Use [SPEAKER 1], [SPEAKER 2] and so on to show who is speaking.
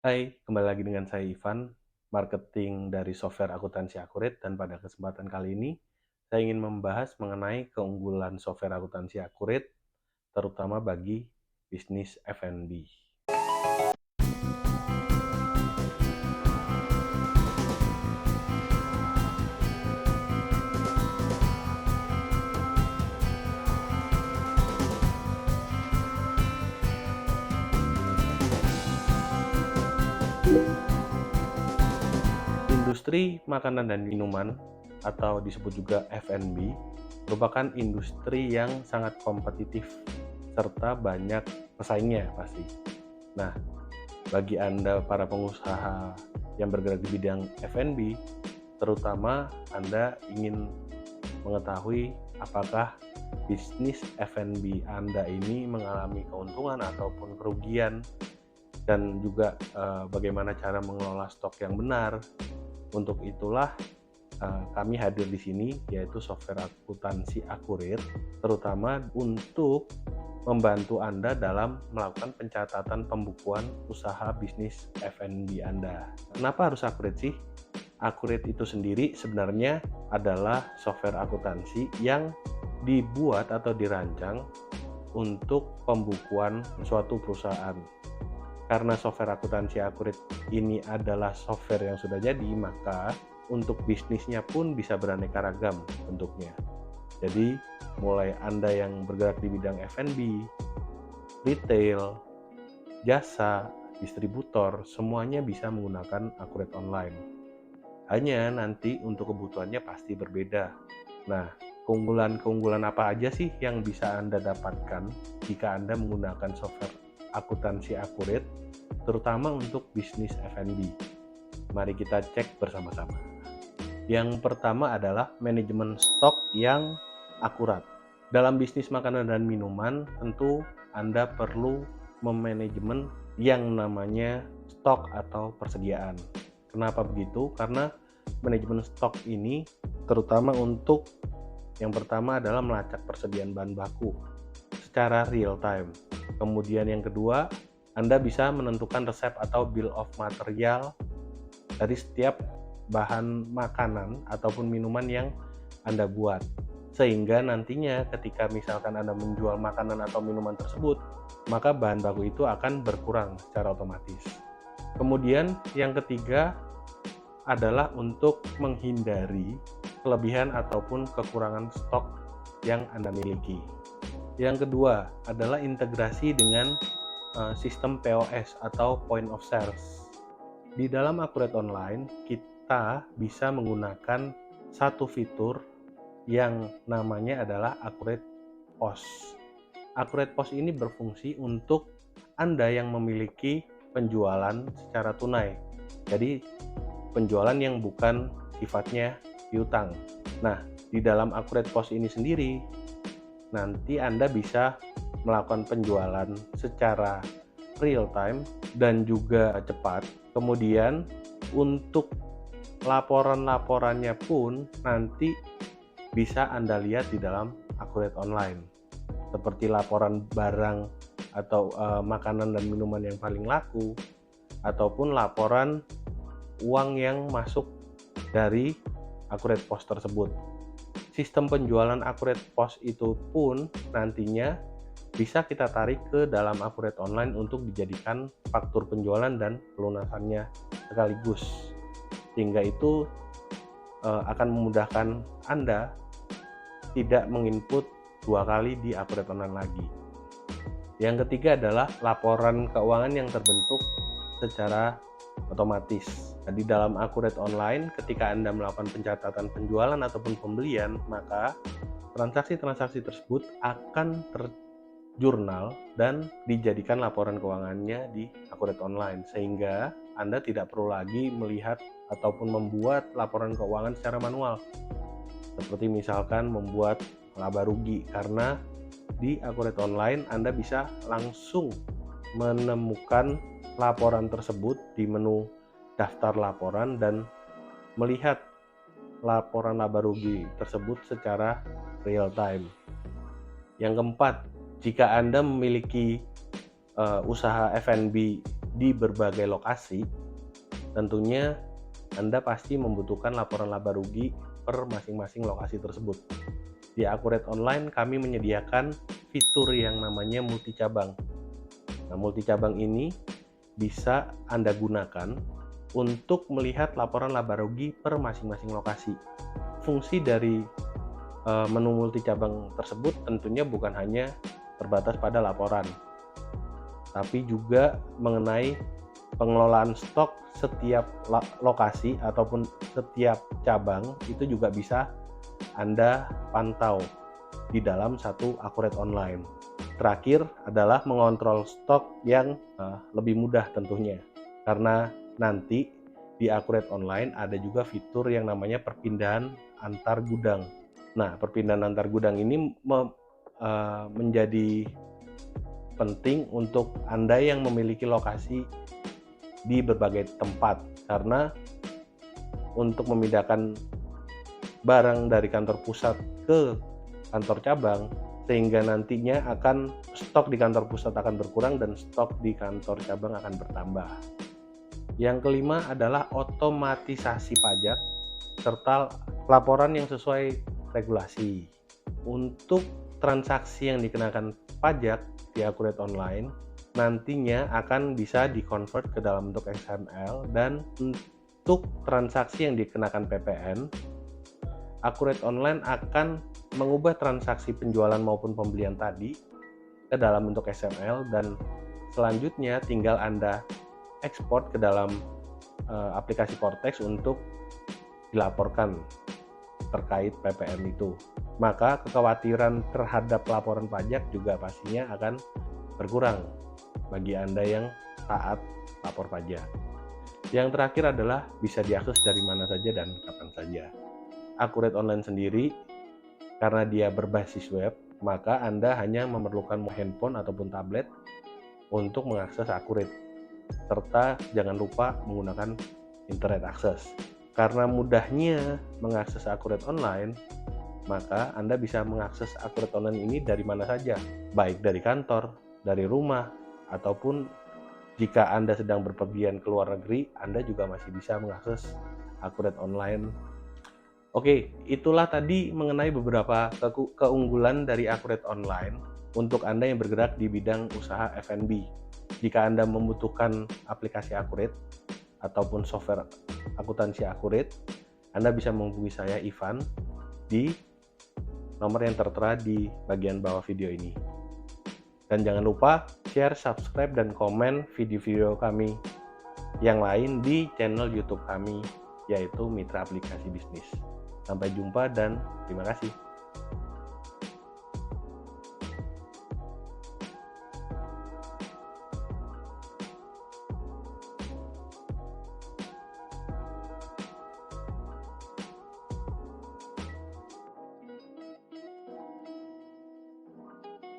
[SPEAKER 1] Hai, kembali lagi dengan saya Ivan, marketing dari software akuntansi Accurate, dan pada kesempatan kali ini saya ingin membahas mengenai keunggulan software akuntansi Accurate terutama bagi bisnis F&B. Industri makanan dan minuman atau disebut juga F&B merupakan industri yang sangat kompetitif serta banyak pesaingnya pasti. Nah, bagi Anda para pengusaha yang bergerak di bidang F&B, terutama Anda ingin mengetahui apakah bisnis F&B Anda ini mengalami keuntungan ataupun kerugian, dan juga bagaimana cara mengelola stok yang benar. Untuk itulah kami hadir di sini, yaitu software akuntansi Accurate, terutama untuk membantu Anda dalam melakukan pencatatan pembukuan usaha bisnis F&B Anda. Kenapa harus Accurate sih? Accurate itu sendiri sebenarnya adalah software akuntansi yang dibuat atau dirancang untuk pembukuan suatu perusahaan. Karena software akuntansi Accurate ini adalah software yang sudah jadi, maka untuk bisnisnya pun bisa beraneka ragam bentuknya. Jadi mulai Anda yang bergerak di bidang F&B, retail, jasa, distributor, semuanya bisa menggunakan Accurate Online. Hanya nanti untuk kebutuhannya pasti berbeda. Nah, keunggulan-keunggulan apa aja sih yang bisa Anda dapatkan jika Anda menggunakan software akuntansi Accurate, terutama untuk bisnis F&B? Mari kita cek bersama-sama. Yang pertama adalah manajemen stok yang akurat. Dalam bisnis makanan dan minuman, tentu Anda perlu memanajemen yang namanya stok atau persediaan. Kenapa begitu? Karena manajemen stok ini terutama untuk yang pertama adalah melacak persediaan bahan baku secara real time. Kemudian yang kedua, Anda bisa menentukan resep atau bill of material dari setiap bahan makanan ataupun minuman yang Anda buat. Sehingga nantinya ketika misalkan Anda menjual makanan atau minuman tersebut, maka bahan baku itu akan berkurang secara otomatis. Kemudian yang ketiga adalah untuk menghindari kelebihan ataupun kekurangan stok yang Anda miliki. Yang kedua adalah integrasi dengan sistem POS atau Point of Sales. Di dalam Accurate Online, kita bisa menggunakan satu fitur yang namanya adalah Accurate POS. Accurate POS ini berfungsi untuk Anda yang memiliki penjualan secara tunai. Jadi penjualan yang bukan sifatnya piutang. Nah, di dalam Accurate POS ini sendiri, nanti Anda bisa melakukan penjualan secara real time dan juga cepat. Kemudian untuk laporan-laporannya pun nanti bisa Anda lihat di dalam Accurate Online. Seperti laporan barang atau makanan dan minuman yang paling laku, ataupun laporan uang yang masuk dari Accurate POS tersebut. Sistem penjualan Accurate POS itu pun nantinya bisa kita tarik ke dalam Accurate Online untuk dijadikan faktur penjualan dan pelunasannya sekaligus. Sehingga itu akan memudahkan Anda tidak menginput dua kali di Accurate Online lagi. Yang ketiga adalah laporan keuangan yang terbentuk secara otomatis. Nah, di dalam Accurate Online, ketika Anda melakukan pencatatan penjualan ataupun pembelian, maka transaksi-transaksi tersebut akan terjurnal dan dijadikan laporan keuangannya di Accurate Online, sehingga Anda tidak perlu lagi melihat ataupun membuat laporan keuangan secara manual. Seperti misalkan membuat laba rugi, karena di Accurate Online Anda bisa langsung menemukan laporan tersebut di menu daftar laporan dan melihat laporan laba rugi tersebut secara real time. Yang keempat, jika Anda memiliki usaha F&B di berbagai lokasi, tentunya Anda pasti membutuhkan laporan laba rugi per masing-masing lokasi tersebut. Di Accurate Online kami menyediakan fitur yang namanya multi cabang. Nah, multi cabang ini bisa Anda gunakan untuk melihat laporan laba rugi per masing-masing lokasi. Fungsi dari menu multi cabang tersebut tentunya bukan hanya terbatas pada laporan, tapi juga mengenai pengelolaan stok setiap lokasi ataupun setiap cabang itu juga bisa Anda pantau di dalam satu Accurate Online. Terakhir adalah mengontrol stok yang lebih mudah tentunya, karena nanti di Accurate Online ada juga fitur yang namanya perpindahan antar gudang. Nah, perpindahan antar gudang ini menjadi penting untuk Anda yang memiliki lokasi di berbagai tempat, karena untuk memindahkan barang dari kantor pusat ke kantor cabang, sehingga nantinya akan stok di kantor pusat akan berkurang dan stok di kantor cabang akan bertambah. Yang kelima adalah otomatisasi pajak serta laporan yang sesuai regulasi. Untuk transaksi yang dikenakan pajak di Accurate Online nantinya akan bisa di-convert ke dalam bentuk XML, dan untuk transaksi yang dikenakan PPN, Accurate Online akan mengubah transaksi penjualan maupun pembelian tadi ke dalam bentuk XML, dan selanjutnya tinggal Anda ekspor ke dalam aplikasi Cortex untuk dilaporkan terkait PPN itu. Maka kekhawatiran terhadap laporan pajak juga pastinya akan berkurang bagi Anda yang taat lapor pajak. Yang terakhir adalah bisa diakses dari mana saja dan kapan saja. Accurate Online sendiri, karena dia berbasis web, maka Anda hanya memerlukan handphone ataupun tablet untuk mengakses Accurate, serta jangan lupa menggunakan internet access. Karena mudahnya mengakses Accurate Online, maka Anda bisa mengakses Accurate Online ini dari mana saja, baik dari kantor, dari rumah, ataupun jika Anda sedang berpergian ke luar negeri, Anda juga masih bisa mengakses Accurate Online. Oke, itulah tadi mengenai beberapa keunggulan dari Accurate Online untuk Anda yang bergerak di bidang usaha F&B. Jika Anda membutuhkan aplikasi Accurate ataupun software akuntansi Accurate, Anda bisa menghubungi saya, Ivan, di nomor yang tertera di bagian bawah video ini. Dan jangan lupa share, subscribe, dan komen video-video kami yang lain di channel YouTube kami, yaitu Mitra Aplikasi Bisnis. Sampai jumpa dan terima kasih.